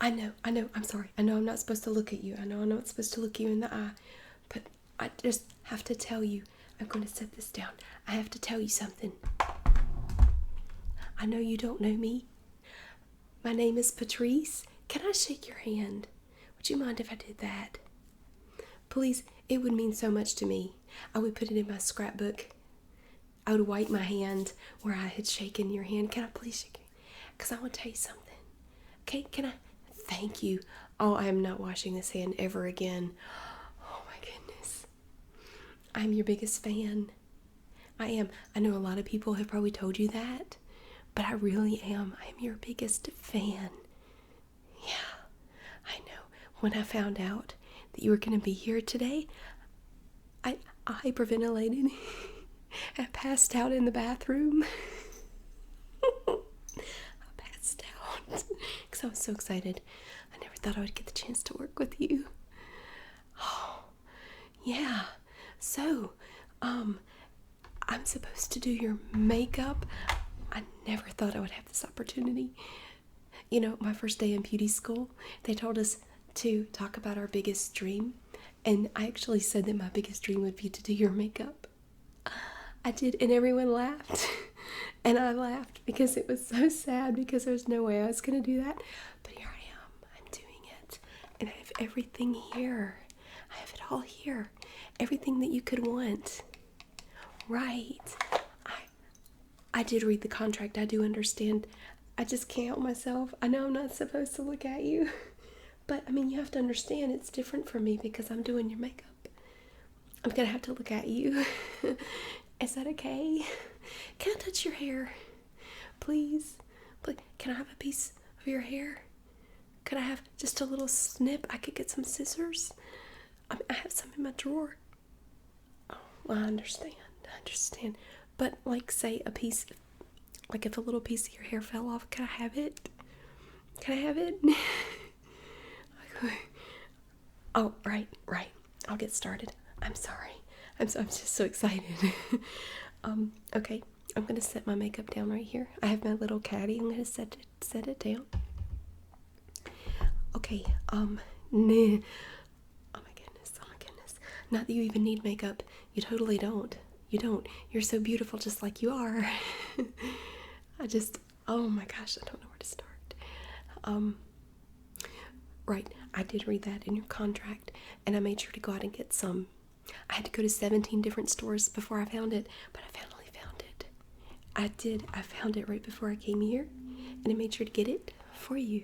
I know, I'm sorry. I know I'm not supposed to look at you. I know I'm not supposed to look you in the eye. But I just have to tell you, I'm going to set this down. I have to tell you something. I know you don't know me. My name is Patrice. Can I shake your hand? Would you mind if I did that? Please, it would mean so much to me. I would put it in my scrapbook. I would wipe my hand where I had shaken your hand. Can I please shake it? Because I want to tell you something. Okay, can I? Thank you. Oh, I am not washing this hand ever again. Oh my goodness. I'm your biggest fan. I am. I know a lot of people have probably told you that, but I really am. I am your biggest fan. Yeah, I know. When I found out that you were going to be here today, I hyperventilated. I passed out in the bathroom. I passed out because I was so excited. I never thought I would get the chance to work with you. Oh, yeah. So, I'm supposed to do your makeup. I never thought I would have this opportunity. You know, my first day in beauty school, they told us to talk about our biggest dream. And I actually said that my biggest dream would be to do your makeup. I did, and everyone laughed. And I laughed because it was so sad because there was no way I was going to do that. But here I am. I'm doing it. And I have everything here. I have it all here. Everything that you could want. Right. I did read the contract. I do understand. I just can't help myself. I know I'm not supposed to look at you. But, I mean, you have to understand it's different for me because I'm doing your makeup. I'm going to have to look at you. Is that okay? Can I touch your hair? Please? Can I have a piece of your hair? Could I have just a little snip? I could get some scissors. I have some in my drawer. Oh, well, I understand. But, like, say a piece, like if a little piece of your hair fell off, can I have it? Can I have it? Oh, right. I'll get started. I'm sorry. I'm just so excited. Okay. I'm gonna set my makeup down right here. I have my little caddy. I'm gonna set it down. Okay. Oh my goodness. Not that you even need makeup. You totally don't. You don't. You're so beautiful just like you are. Oh my gosh, I don't know where to start. Right, I did read that in your contract, and I made sure to go out and get some. I had to go to 17 different stores before I found it, but I finally found it. I did. I found it right before I came here, and I made sure to get it for you.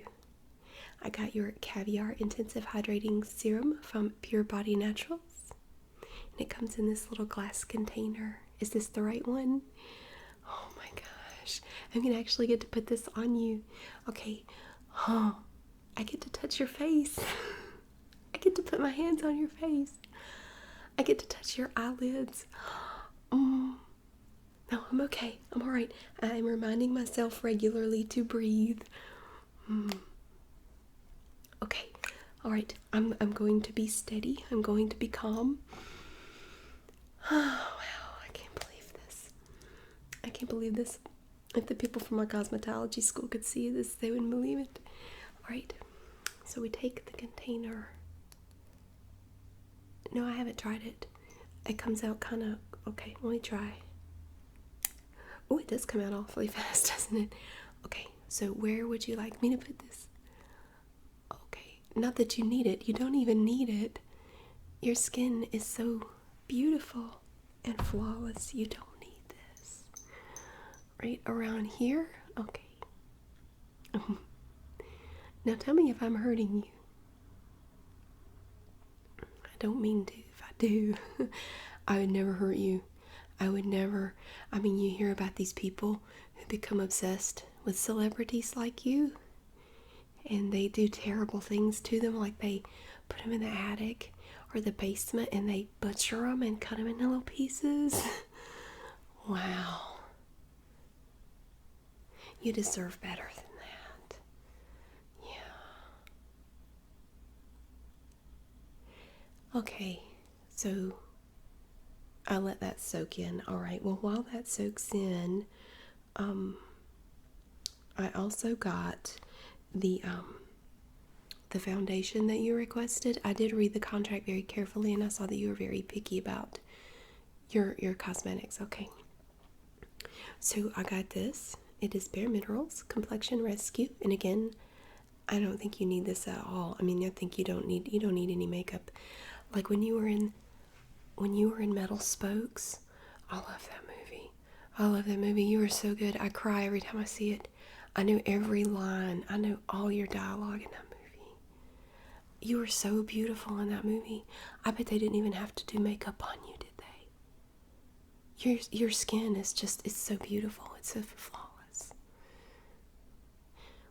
I got your Caviar Intensive Hydrating Serum from Pure Body Naturals, and it comes in this little glass container. Is this the right one? Oh my gosh. I'm going to actually get to put this on you. Okay. I get to touch your face. I get to put my hands on your face. I get to touch your eyelids. No, I'm okay. I'm all right. I'm reminding myself regularly to breathe. Okay. All right. I'm going to be steady. I'm going to be calm. Oh, wow. I can't believe this. If the people from my cosmetology school could see this, they wouldn't believe it. All right. So we take the container. No, I haven't tried it. It comes out kind of... Okay, let me try. Oh, it does come out awfully fast, doesn't it? Okay, so where would you like me to put this? Okay, not that you need it. You don't even need it. Your skin is so beautiful and flawless. You don't need this. Right around here? Okay. Now tell me if I'm hurting you. I don't mean to. If I do, I would never hurt you. I would never. I mean, you hear about these people who become obsessed with celebrities like you, and they do terrible things to them, like they put them in the attic or the basement and they butcher them and cut them into little pieces. Wow. You deserve better than that. Yeah. Okay, so I let that soak in. All right, well, while that soaks in, I also got the the foundation that you requested. I did read the contract very carefully, and I saw that you were very picky about your cosmetics. Okay. So I got this. It is Bare Minerals Complexion Rescue, and again, I don't think you need this at all. I mean, I think you don't need any makeup. Like when you were in Metal Spokes, I love that movie. I love that movie. You were so good. I cry every time I see it. I knew every line. I know all your dialogue in that movie. You were so beautiful in that movie. I bet they didn't even have to do makeup on you, did they? Your skin is it's so beautiful. It's so flawless.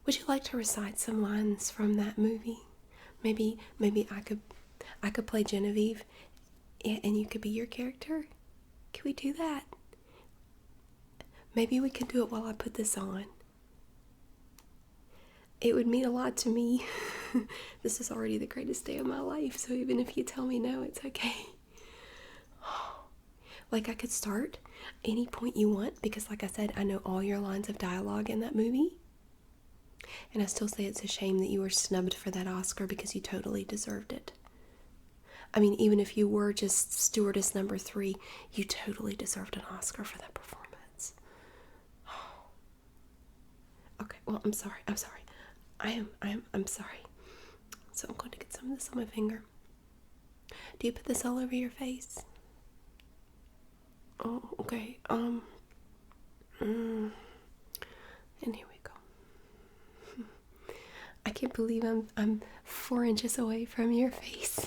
Would you like to recite some lines from that movie? Maybe I could play Genevieve and you could be your character? Can we do that? Maybe we could do it while I put this on. It would mean a lot to me. This is already the greatest day of my life, so even if you tell me no, it's okay. Like, I could start any point you want, because like I said, I know all your lines of dialogue in that movie. And I still say it's a shame that you were snubbed for that Oscar, because you totally deserved it. I mean, even if you were just stewardess number 3, you totally deserved an Oscar for that performance. Okay, well, I'm sorry. I'm sorry. So I'm going to get some of this on my finger. Do you put this all over your face? Oh, okay. And here we go. I can't believe I'm 4 inches away from your face.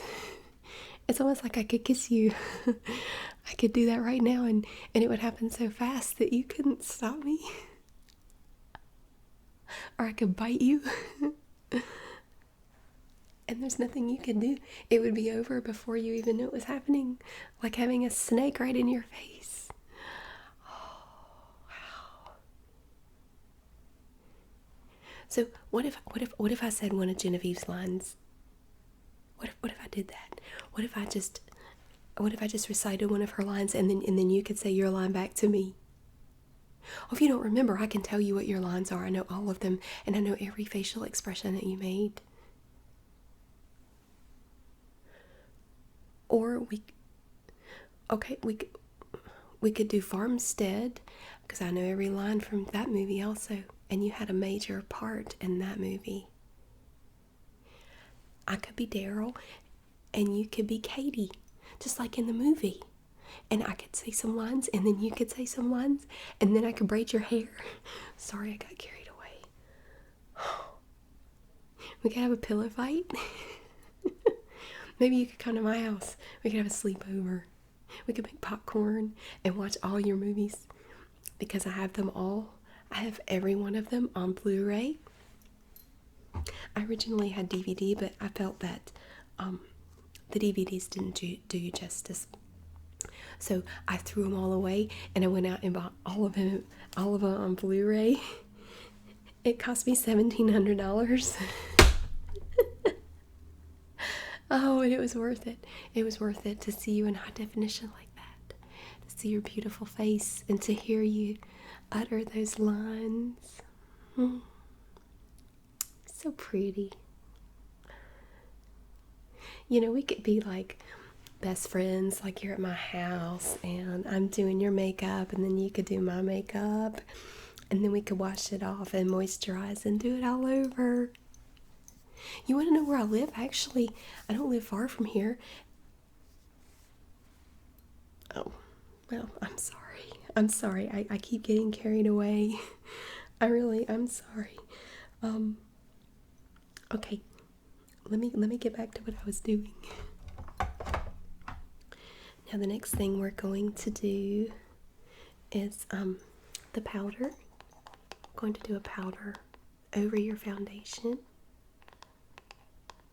It's almost like I could kiss you. I could do that right now, and it would happen so fast that you couldn't stop me. Or I could bite you. And there's nothing you can do. It would be over before you even knew it was happening. Like having a snake right in your face. Oh, wow. So what if I said one of Genevieve's lines? What if I did that? What if I just recited one of her lines, and then you could say your line back to me? Well, if you don't remember, I can tell you what your lines are. I know all of them, and I know every facial expression that you made. Or we could do Farmstead, because I know every line from that movie also, and you had a major part in that movie. I could be Daryl, and you could be Katie, just like in the movie. And I could say some lines, and then you could say some lines, and then I could braid your hair. Sorry, I got carried away. We could have a pillow fight. Maybe you could come to my house. We could have a sleepover. We could make popcorn and watch all your movies, because I have them all. I have every one of them on Blu-ray. I originally had DVD, but I felt that the DVDs didn't do you justice. So I threw them all away, and I went out and bought all of them on Blu-ray. It cost me $1,700. Oh, and it was worth it. It was worth it to see you in high definition like that, to see your beautiful face, and to hear you utter those lines. So pretty. You know, we could be like best friends, like you're at my house and I'm doing your makeup, and then you could do my makeup, and then we could wash it off and moisturize and do it all over. You want to know where I live? Actually, I don't live far from here. Oh, well, I'm sorry. I keep getting carried away. I'm sorry. Okay, let me get back to what I was doing. Now the next thing we're going to do is the powder. I'm going to do a powder over your foundation.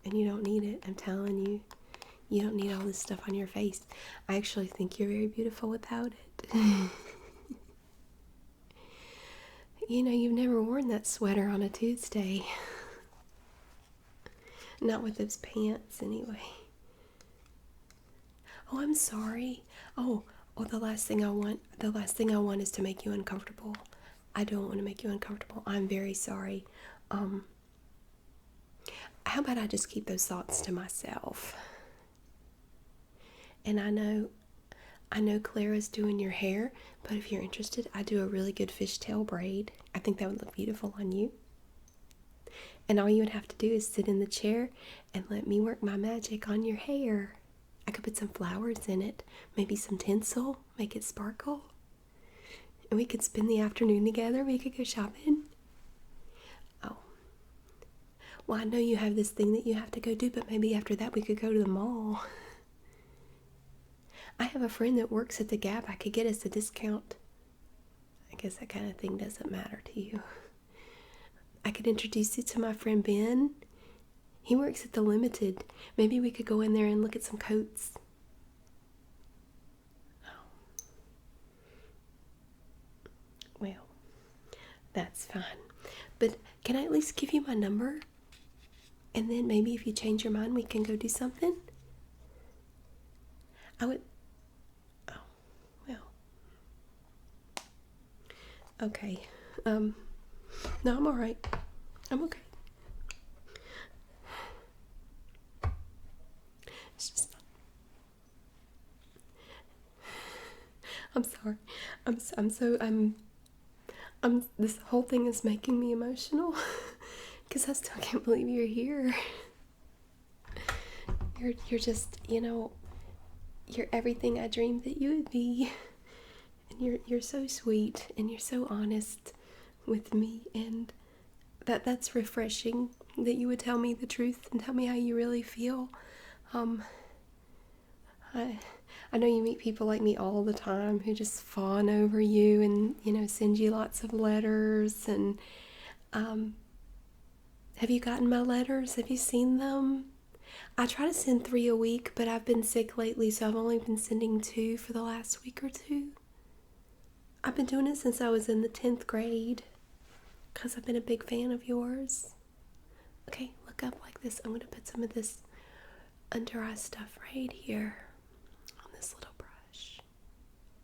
And you don't need it, I'm telling you. You don't need all this stuff on your face. I actually think you're very beautiful without it. You know, you've never worn that sweater on a Tuesday. Not with those pants, anyway. Oh, I'm sorry. Oh, the last thing I want is to make you uncomfortable. I don't want to make you uncomfortable. I'm very sorry. How about I just keep those thoughts to myself? And I know Clara's doing your hair, but if you're interested, I do a really good fishtail braid. I think that would look beautiful on you. And all you would have to do is sit in the chair and let me work my magic on your hair. I could put some flowers in it, maybe some tinsel, make it sparkle. And we could spend the afternoon together. We could go shopping. Oh, well, I know you have this thing that you have to go do, but maybe after that we could go to the mall. I have a friend that works at the Gap. I could get us a discount. I guess that kind of thing doesn't matter to you. I could introduce you to my friend Ben. He works at the Limited. Maybe we could go in there and look at some coats. Oh. Well, that's fine. But can I at least give you my number? And then maybe if you change your mind, we can go do something? I would... Oh, well. Okay. No, I'm alright. I'm okay. It's just... I'm sorry. This whole thing is making me emotional. Because I still can't believe you're here. You're just, you're everything I dreamed that you would be. And you're so sweet and you're so honest with me, and that's refreshing that you would tell me the truth and tell me how you really feel. I know you meet people like me all the time who just fawn over you and send you lots of letters, and have you gotten my letters? Have you seen them? I try to send 3 a week, but I've been sick lately, so I've only been sending 2 for the last week or 2. I've been doing it since I was in the 10th grade because I've been a big fan of yours. Okay, look up like this. I'm going to put some of this under eye stuff right here on this little brush.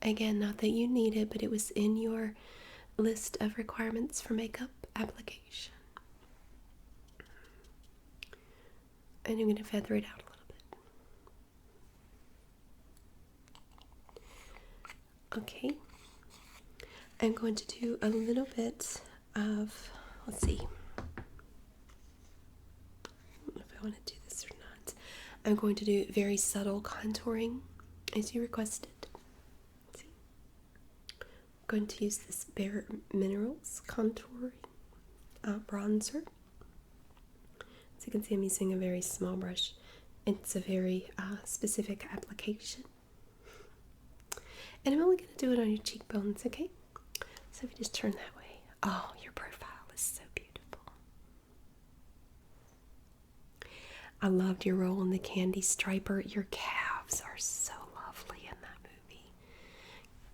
Again, not that you need it, but it was in your list of requirements for makeup application. And I'm going to feather it out a little bit. Okay. I'm going to do a little bit of, let's see, I don't know if I want to do this or not. I'm going to do very subtle contouring as you requested. Let's see. I'm going to use this Bare Minerals contouring bronzer. As you can see, I'm using a very small brush. It's a very specific application. And I'm only going to do it on your cheekbones, okay? So if you just turn that way. Oh, your profile is so beautiful. I loved your role in the Candy Striper. Your calves are so lovely in that movie.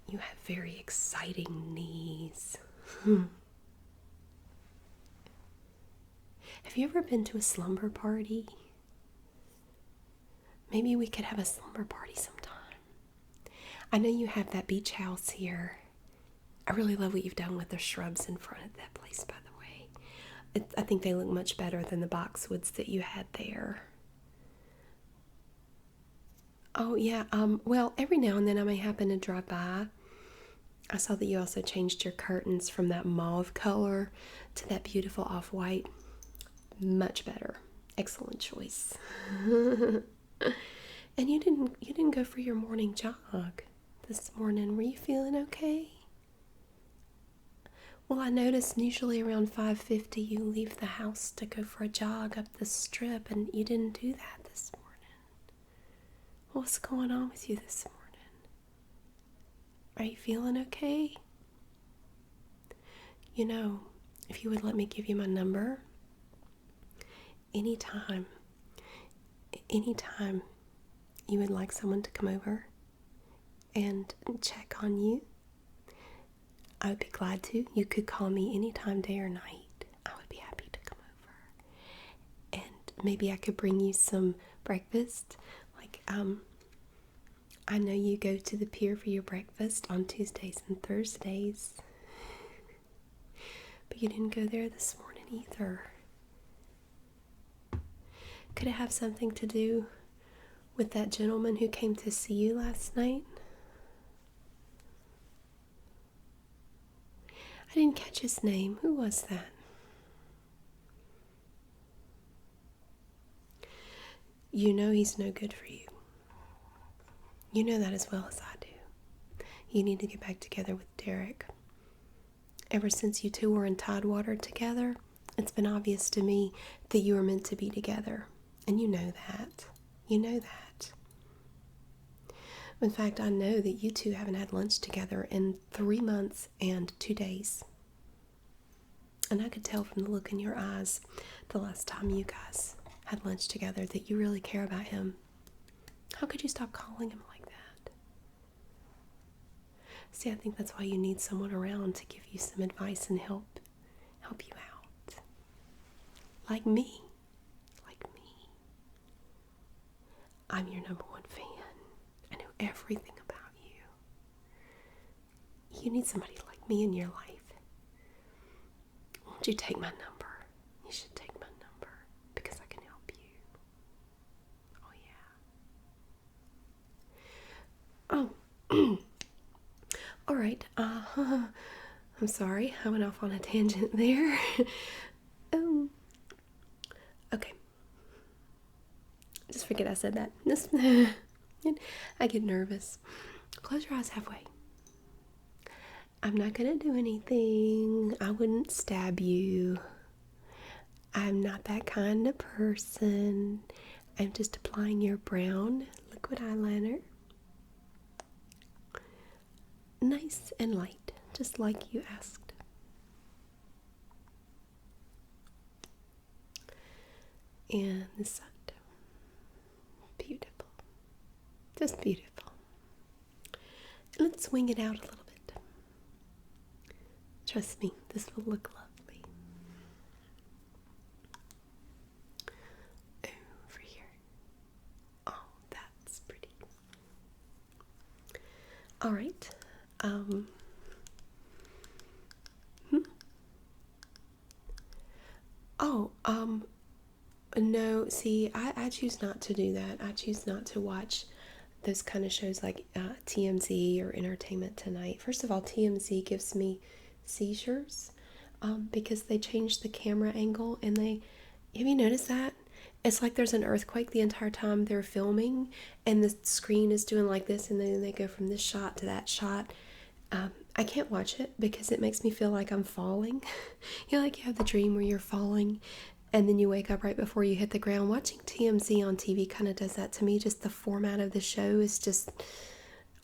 You have very exciting knees. Have you ever been to a slumber party? Maybe we could have a slumber party sometime. I know you have that beach house here. I really love what you've done with the shrubs in front of that place, by the way. I think they look much better than the boxwoods that you had there. Oh, yeah. Well, every now and then I may happen to drive by. I saw that you also changed your curtains from that mauve color to that beautiful off-white. Much better. Excellent choice. And you didn't go for your morning jog this morning. Were you feeling okay? Well, I noticed usually around 5:50 you leave the house to go for a jog up the strip, and you didn't do that this morning. What's going on with you this morning? Are you feeling okay? If you would let me give you my number, anytime you would like someone to come over and check on you, I would be glad to. You could call me anytime, day or night. I would be happy to come over. And maybe I could bring you some breakfast. I know you go to the pier for your breakfast on Tuesdays and Thursdays. But you didn't go there this morning either. Could it have something to do with that gentleman who came to see you last night? I didn't catch his name. Who was that? You know he's no good for you. You know that as well as I do. You need to get back together with Derek. Ever since you two were in Tidewater together, it's been obvious to me that you were meant to be together. And you know that. You know that. In fact, I know that you two haven't had lunch together in 3 months and 2 days. And I could tell from the look in your eyes the last time you guys had lunch together that you really care about him. How could you stop calling him like that? See, I think that's why you need someone around to give you some advice and help you out. Like me. Like me. I'm your number one fan. I know everything about you. You need somebody like me in your life. Won't you take my number? You should take my number because I can help you. Oh, yeah. Oh. All right. I'm sorry. I went off on a tangent there. Okay. Just forget I said that. I get nervous. Close your eyes halfway. I'm not going to do anything. I wouldn't stab you. I'm not that kind of person. I'm just applying your brown liquid eyeliner. Nice and light, just like you asked. And this side. Beautiful. Just beautiful. Let's swing it out a little bit. Trust me, this will look lovely. Over here. Oh, that's pretty. All right. No, see, I choose not to do that. I choose not to watch those kind of shows like TMZ or Entertainment Tonight. First of all, TMZ gives me seizures because they changed the camera angle and have you noticed that? It's like there's an earthquake the entire time they're filming and the screen is doing like this and then they go from this shot to that shot. I can't watch it because it makes me feel like I'm falling. You know, like you have the dream where you're falling and then you wake up right before you hit the ground. Watching TMZ on TV kind of does that to me. Just the format of the show is just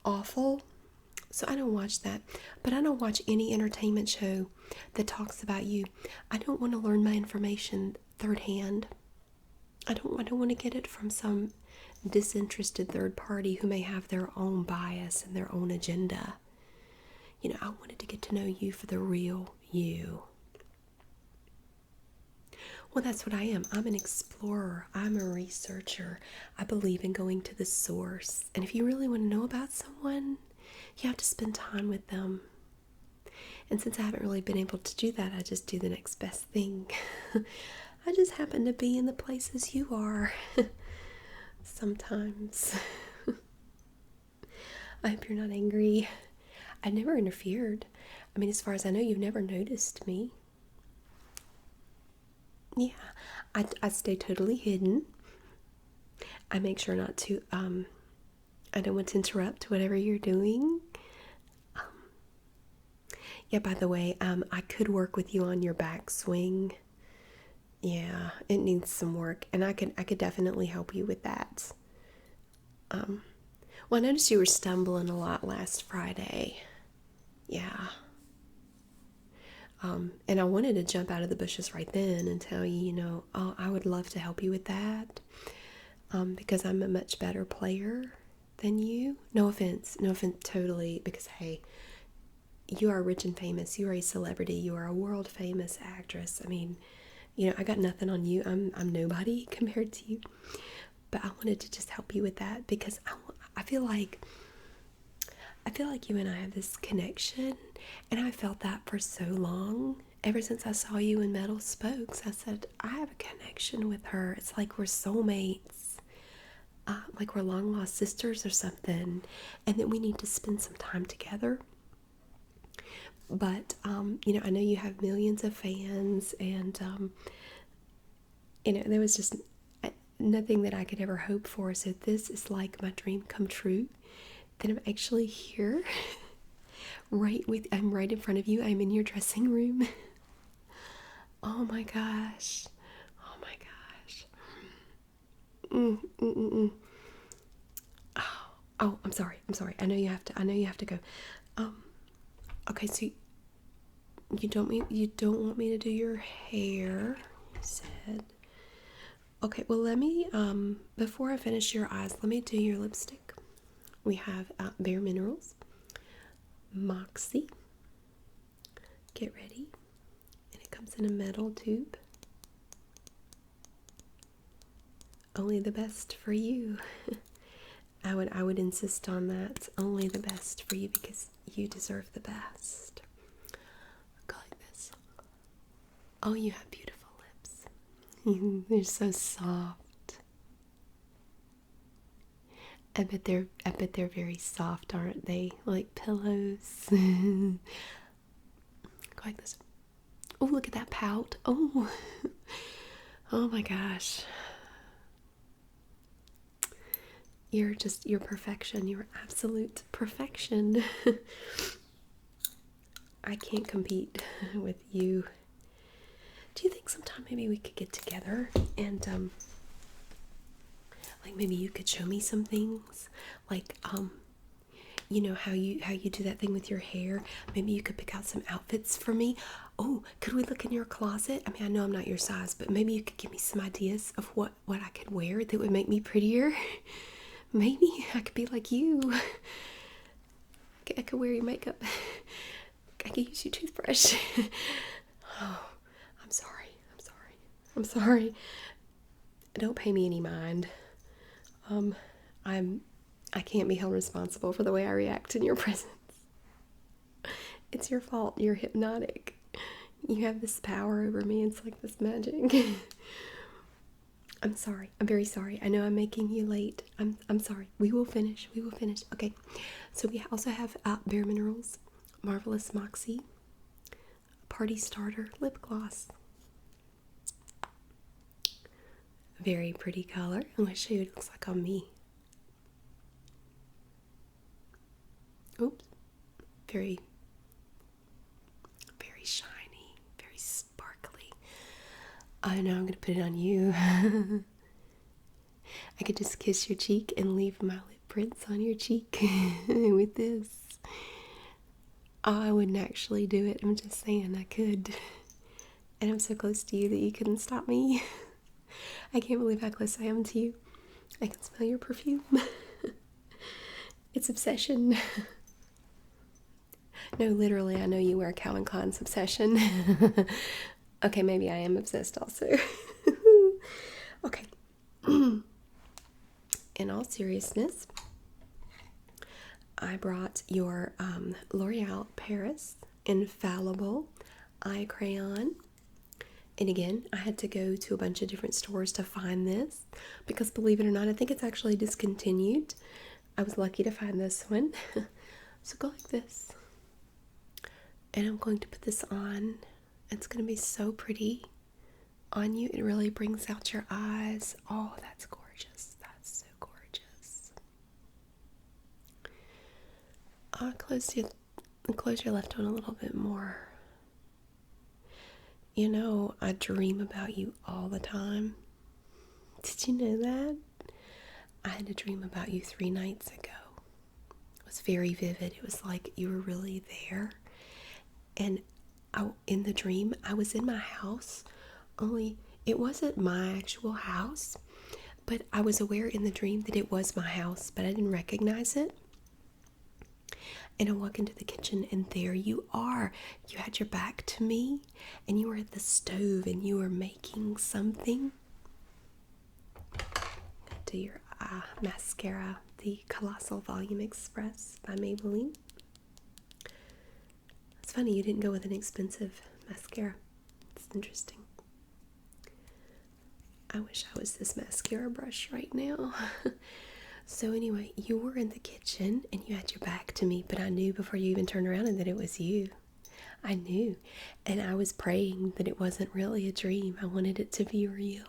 awful. So I don't watch that. But I don't watch any entertainment show that talks about you. I don't want to learn my information third hand. I don't want to get it from some disinterested third party who may have their own bias and their own agenda. You know, I wanted to get to know you for the real you. Well, that's what I am. I'm an explorer. I'm a researcher. I believe in going to the source. And if you really want to know about someone, you have to spend time with them. And since I haven't really been able to do that, I just do the next best thing. I just happen to be in the places you are. Sometimes. I hope you're not angry. I never interfered. I mean, as far as I know, you've never noticed me. Yeah, I stay totally hidden. I make sure not to, I don't want to interrupt whatever you're doing. Yeah, by the way, I could work with you on your backswing. Yeah, it needs some work, and I could definitely help you with that. Well, I noticed you were stumbling a lot last Friday. Yeah. And I wanted to jump out of the bushes right then and tell you, you know, oh, I would love to help you with that. Because I'm a much better player than you. No offense, totally. Because hey, you are rich and famous. You are a celebrity. You are a world famous actress. I mean, you know, I got nothing on you. I'm nobody compared to you. But I wanted to just help you with that because I feel like you and I have this connection, and I felt that for so long, Ever since I saw you in Metal Spokes, I said, I have a connection with her. It's like we're soulmates. Like we're long lost sisters or something. And that we need to spend some time together. But, I know you have millions of fans. And, there was just nothing that I could ever hope for. So this is like my dream come true. That I'm actually here. I'm right in front of you. I'm in your dressing room. Oh my gosh. Oh my gosh. Oh, I'm sorry. I know you have to go. Okay, so you don't want me to do your hair, you said. Okay, well let me before I finish your eyes, let me do your lipstick. We have Bare Minerals, Moxie. Get ready. And it comes in a metal tube. Only the best for you. I would insist on that. Only the best for you because you deserve the best. Go like this. Oh, you have beautiful lips. They're so soft. I bet they're very soft, aren't they? Like pillows. Go like this. Oh, look at that pout. Oh. Oh my gosh. You're perfection. You're absolute perfection. I can't compete with you. Do you think sometime maybe we could get together and like maybe you could show me some things? Like how you do that thing with your hair? Maybe you could pick out some outfits for me. Oh, could we look in your closet? I mean, I know I'm not your size, but maybe you could give me some ideas of what I could wear that would make me prettier. Maybe I could be like you. I could wear your makeup. I could use your toothbrush. Oh, I'm sorry. Don't pay me any mind. I can't be held responsible for the way I react in your presence. It's your fault. You're hypnotic. You have this power over me. It's like this magic. I'm sorry. I'm very sorry. I know I'm making you late. I'm sorry. We will finish. Okay. So we also have Bare Minerals, Marvelous Moxie, Party Starter Lip Gloss. Very pretty color. I'm going to show you what it looks like on me. Oops. Very, very shiny. Very sparkly. I know I'm going to put it on you. I could just kiss your cheek and leave my lip prints on your cheek with this. Oh, I wouldn't actually do it. I'm just saying I could. And I'm so close to you that you couldn't stop me. I can't believe how close I am to you. I can smell your perfume. It's obsession. No, literally, I know you wear Calvin Klein's obsession. Okay, maybe I am obsessed also. Okay. In all seriousness, I brought your L'Oreal Paris Infallible Eye Crayon. And again, I had to go to a bunch of different stores to find this because, believe it or not, I think it's actually discontinued. I was lucky to find this one. So go like this. And I'm going to put this on. It's going to be so pretty on you. It really brings out your eyes. Oh, that's gorgeous. That's so gorgeous. Close your left one a little bit more. You know, I dream about you all the time. Did you know that? I had a dream about you 3 nights ago. It was very vivid. It was like you were really there. And in the dream, I was in my house, only it wasn't my actual house, but I was aware in the dream that it was my house, but I didn't recognize it. And I walk into the kitchen, and there you are. You had your back to me, and you were at the stove, and you were making something. Do your mascara, the Colossal Volume Express by Maybelline. It's funny you didn't go with an expensive mascara. It's interesting. I wish I was this mascara brush right now. So anyway, you were in the kitchen and you had your back to me, but I knew before you even turned around and that it was you. I knew. And I was praying that it wasn't really a dream. I wanted it to be real.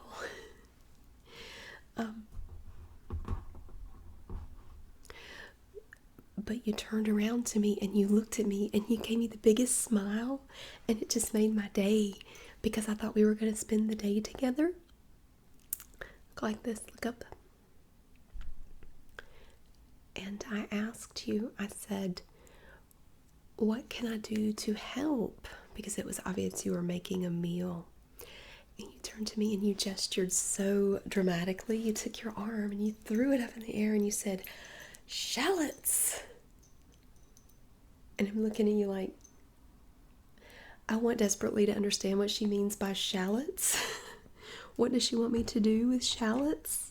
But you turned around to me and you looked at me and you gave me the biggest smile, and it just made my day because I thought we were going to spend the day together. Look like this, look up. And I asked you, I said, what can I do to help? Because it was obvious you were making a meal. And you turned to me and you gestured so dramatically. You took your arm and you threw it up in the air and you said, shallots. And I'm looking at you like, I want desperately to understand what she means by shallots. What does she want me to do with shallots?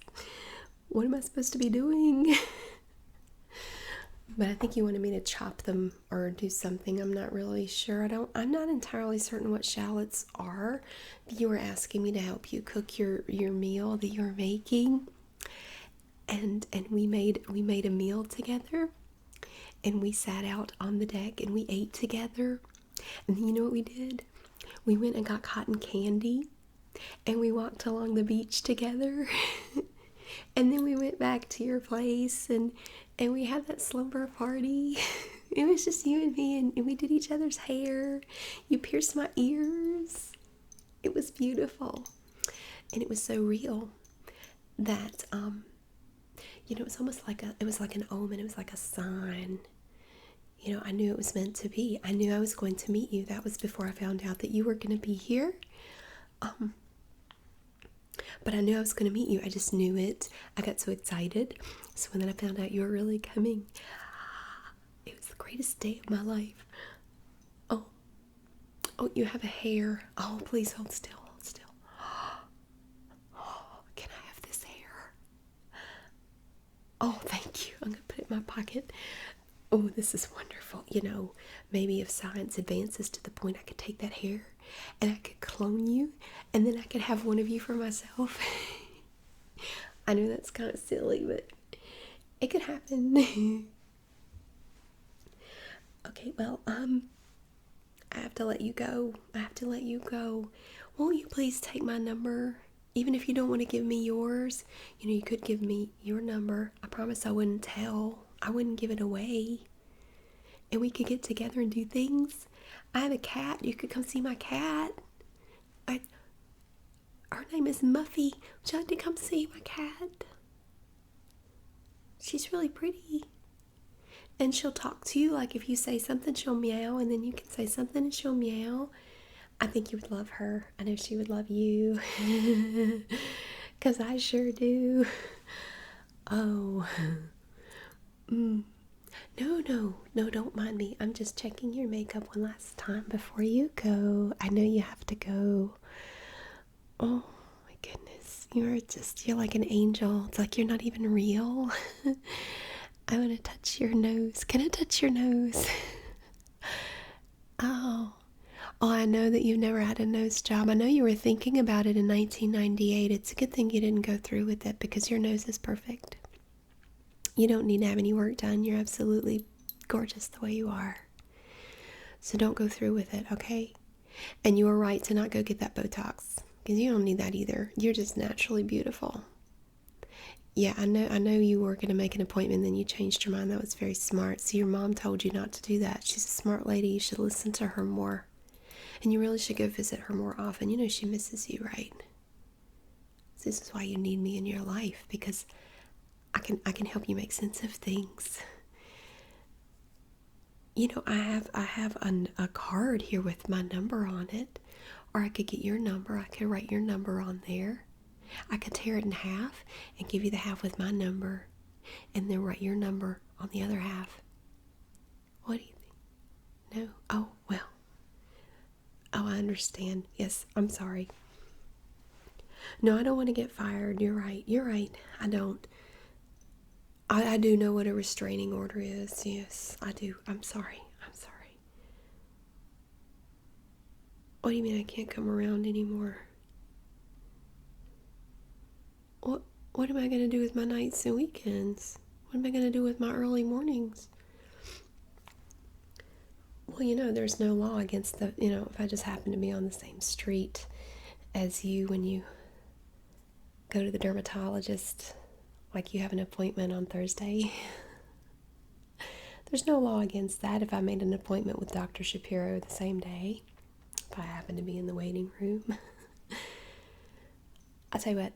What am I supposed to be doing? But I think you wanted me to chop them or do something. I'm not really sure. I'm not entirely certain what shallots are. You were asking me to help you cook your meal that you're making. And we made a meal together. And we sat out on the deck and we ate together. And you know what we did? We went and got cotton candy. And we walked along the beach together. And then we went back to your place and we had that slumber party. It was just you and me, and we did each other's hair. You pierced my ears. It was beautiful. And it was so real that, it was almost like it was like an omen. It was like a sign. I knew it was meant to be. I knew I was going to meet you. That was before I found out that you were going to be here. But I knew I was going to meet you. I just knew it. I got so excited. So when then I found out you were really coming, it was the greatest day of my life. Oh, you have a hair. Oh, please hold still, hold still. Oh, can I have this hair? Oh, thank you. I'm going to put it in my pocket. Oh, this is wonderful. Maybe if science advances to the point I could take that hair and I could clone you, and then I could have one of you for myself. I know that's kind of silly, but it could happen. Okay, well, I have to let you go. Won't you please take my number? Even if you don't want to give me yours, you could give me your number. I promise I wouldn't tell. I wouldn't give it away. And we could get together and do things. I have a cat. You could come see my cat. Her name is Muffy. Would you like to come see my cat? She's really pretty. And she'll talk to you. Like if you say something, she'll meow. And then you can say something and she'll meow. I think you would love her. I know she would love you. Because I sure do. Oh. No, don't mind me. I'm just checking your makeup one last time before you go. I know you have to go. Oh my goodness. You're like an angel. It's like you're not even real. I want to touch your nose. Can I touch your nose? Oh, I know that you've never had a nose job. I know you were thinking about it in 1998. It's a good thing you didn't go through with it because your nose is perfect. You don't need to have any work done. You're absolutely gorgeous the way you are. So don't go through with it, okay? And you were right to not go get that Botox because you don't need that either. You're just naturally beautiful. Yeah, I know you were going to make an appointment, then you changed your mind. That was very smart. See, your mom told you not to do that. She's a smart lady. You should listen to her more. And you really should go visit her more often. She misses you, right? This is why you need me in your life, because I can help you make sense of things. I have a card here with my number on it, or I could get your number. I could write your number on there. I could tear it in half and give you the half with my number, and then write your number on the other half. What do you think? No? Oh, well. Oh, I understand. Yes, I'm sorry. No, I don't want to get fired. You're right. I don't. I do know what a restraining order is. Yes, I do. I'm sorry. What do you mean I can't come around anymore? What am I going to do with my nights and weekends? What am I going to do with my early mornings? Well, there's no law against if I just happen to be on the same street as you when you go to the dermatologist, like you have an appointment on Thursday. There's no law against that if I made an appointment with Dr. Shapiro the same day, if I happen to be in the waiting room. I'll tell you what,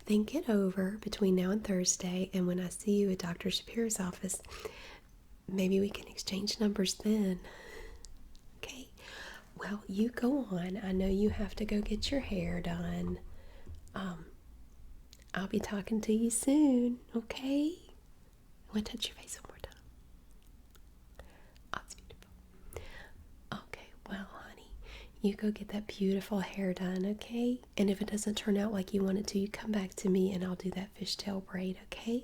think it over between now and Thursday, and when I see you at Dr. Shapiro's office, maybe we can exchange numbers then. Okay? Well, you go on. I know you have to go get your hair done. I'll be talking to you soon, okay? I want to touch your face one more time. Oh, it's beautiful. Okay, well, honey, you go get that beautiful hair done, okay? And if it doesn't turn out like you want it to, you come back to me and I'll do that fishtail braid, okay?